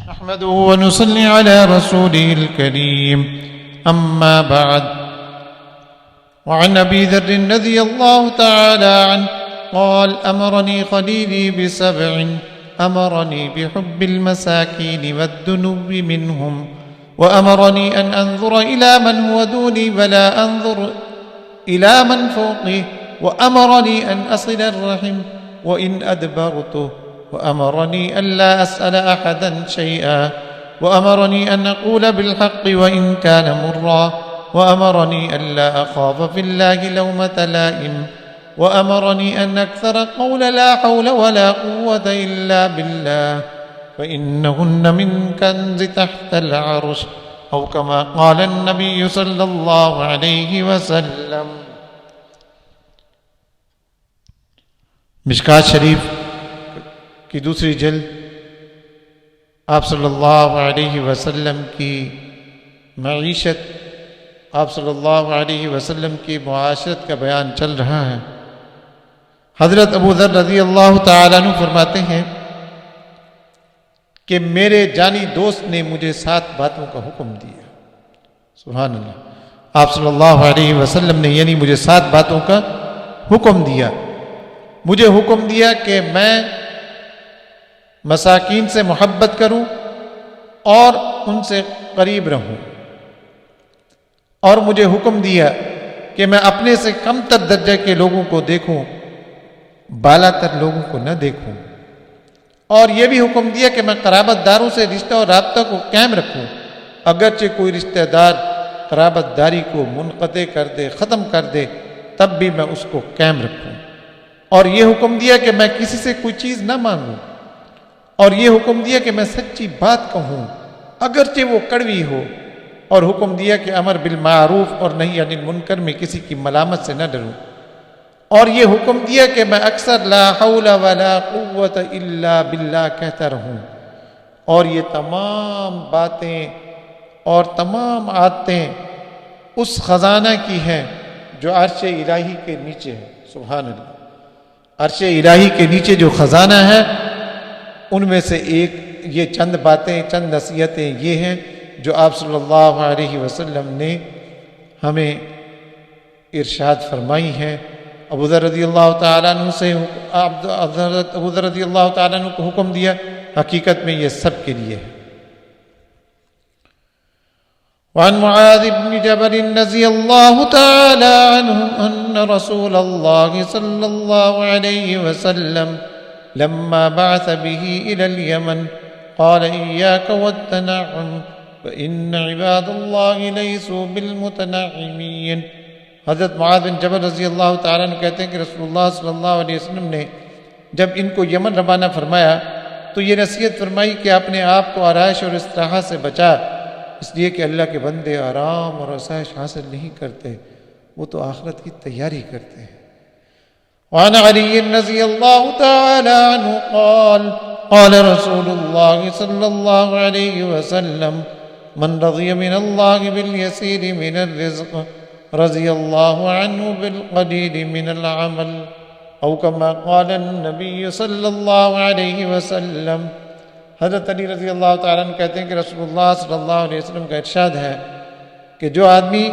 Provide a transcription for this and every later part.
نحمده ونصلي على رسوله الكريم أما بعد. وعن أبي ذر رضي الله تعالى عنه قال أمرني خليلي بسبع: أمرني بحب المساكين والدنو منهم، وأمرني أن أنظر إلى من هو دوني ولا أنظر إلى من فوقي، وأمرني أن أصل الرحم وإن أدبرته، وأمرني ألا أسأل أحدا شيئا، وأمرني أن أقول بالحق وإن كان مرا، وأمرني ألا أخاف في الله لومة لائم، وأمرني أن أكثر قول لا حول ولا قوة إلا بالله، فإنهن من كنز تحت العرش، أو كما قال النبي صلى الله عليه وسلم. مشکات شریف کی دوسری جلد آپ صلی اللہ علیہ وسلم کی معیشت، آپ صلی اللہ علیہ وسلم کی معاشرت کا بیان چل رہا ہے. حضرت ابو ذر رضی اللہ تعالیٰ عنہ فرماتے ہیں کہ میرے جانی دوست نے مجھے 7 باتوں کا حکم دیا. سبحان اللہ. آپ صلی اللہ علیہ وسلم نے یعنی مجھے 7 باتوں کا حکم دیا. مجھے حکم دیا کہ میں مساکین سے محبت کروں اور ان سے قریب رہوں، اور مجھے حکم دیا کہ میں اپنے سے کم تر درجے کے لوگوں کو دیکھوں، بالا تر لوگوں کو نہ دیکھوں، اور یہ بھی حکم دیا کہ میں قرابت داروں سے رشتہ اور رابطہ کو قائم رکھوں، اگرچہ کوئی رشتہ دار قرابت داری کو منقطع کر دے، ختم کر دے، تب بھی میں اس کو قائم رکھوں. اور یہ حکم دیا کہ میں کسی سے کوئی چیز نہ مانگوں، اور یہ حکم دیا کہ میں سچی بات کہوں اگرچہ وہ کڑوی ہو، اور حکم دیا کہ امر بالمعروف اور نہی عن المنکر میں کسی کی ملامت سے نہ ڈروں، اور یہ حکم دیا کہ میں اکثر لا حول ولا قوت الا باللہ کہتا رہوں. اور یہ تمام باتیں اور تمام عادتیں اس خزانہ کی ہیں جو عرش الہی کے نیچے ہے. سبحان اللہ. عرش الہی کے نیچے جو خزانہ ہے ان میں سے ایک یہ چند باتیں، چند نصیحتیں یہ ہیں جو آپ صلی اللہ علیہ وسلم نے ہمیں ارشاد فرمائی ہیں. ابو ذر رضی اللہ تعالیٰ عنہ سے حضرت ابو ذر رضی اللہ تعالیٰ عنہ کو حکم دیا، حقیقت میں یہ سب کے لیے ہے. وعن معاذ بن جبل رضی اللہ تعالی عنہ ان رسول اللہ صلی اللہ علیہ وسلم لما بعث به الى اليمن قال إياك والتنعم فإن عباد الله ليسوا بالمتنعمين. حضرت معاذ بن جبل رضی اللہ تعالیٰ عنہ کہتے ہیں کہ رسول اللہ صلی اللہ علیہ وسلم نے جب ان کو یمن روانہ فرمایا تو یہ نصیحت فرمائی کہ اپنے آپ کو آرائش اور استراحت سے بچا، اس لیے کہ اللہ کے بندے آرام اور آسائش حاصل نہیں کرتے، وہ تو آخرت کی تیاری کرتے ہیں. وعن علی رضی اللہ تعالی عنہ قال قال رسول اللہ صلی اللہ علیہ وسلم من رضی من اللہ بالیسیر من الرزق رضی اللہ عنہ بالقلیل من العمل، او کما قال النبی صلی اللہ علیہ وسلم. حضرت علی رضی اللہ تعالیٰ عنہ کہتے ہیں کہ رسول اللہ صلی اللہ علیہ وسلم کا ارشاد ہے کہ جو آدمی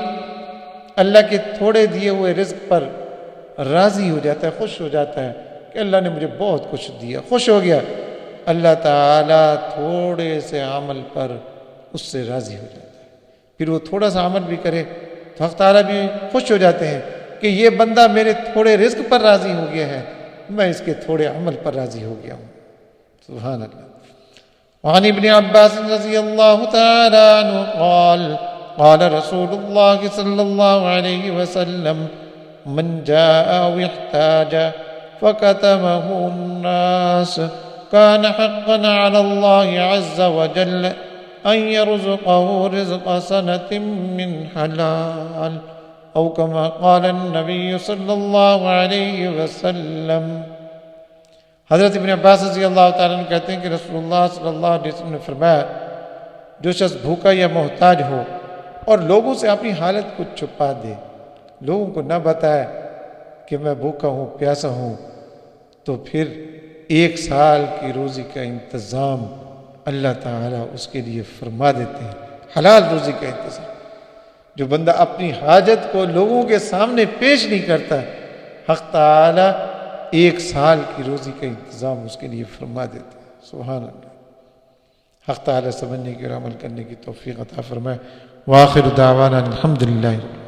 اللہ کے تھوڑے دیے ہوئے رزق پر راضی ہو جاتا ہے، خوش ہو جاتا ہے کہ اللہ نے مجھے بہت کچھ دیا، خوش ہو گیا، اللہ تعالیٰ تھوڑے سے عمل پر اس سے راضی ہو جاتا ہے. پھر وہ تھوڑا سا عمل بھی کرے تو حق تعالیٰ بھی خوش ہو جاتے ہیں کہ یہ بندہ میرے تھوڑے رزق پر راضی ہو گیا ہے، میں اس کے تھوڑے عمل پر راضی ہو گیا ہوں. سبحان اللہ. وعن ابن عباس رضی اللہ تعالی عنہ قال قال رسول اللہ صلی اللہ علیہ وسلم من جاء او احتاج فكتمه الناس كان حقا على الله عز وجل ان يرزقه رزق سنة من حلال، او كما قال النبي صلی اللہ علیہ وسلم. حضرت ابن عباس رضی اللہ تعالیٰ عنہ کہتے ہیں کہ رسول اللہ صلی اللہ علیہ وسلم نے فرمایا جو شخص بھوکا یا محتاج ہو اور لوگوں سے اپنی حالت کو چھپا دے، لوگوں کو نہ بتائے کہ میں بھوکا ہوں، پیاسا ہوں، تو پھر 1 سال کی روزی کا انتظام اللہ تعالیٰ اس کے لیے فرما دیتے ہیں حلال روزی کا انتظام۔ جو بندہ اپنی حاجت کو لوگوں کے سامنے پیش نہیں کرتا، حق تعالیٰ 1 سال کی روزی کا انتظام اس کے لیے فرما دیتے ہیں۔ سبحان اللہ۔ حق تعالیٰ سمجھنے کی اور عمل کرنے کی توفیق عطا فرمائے۔ وآخر دعوانا الحمدللہ۔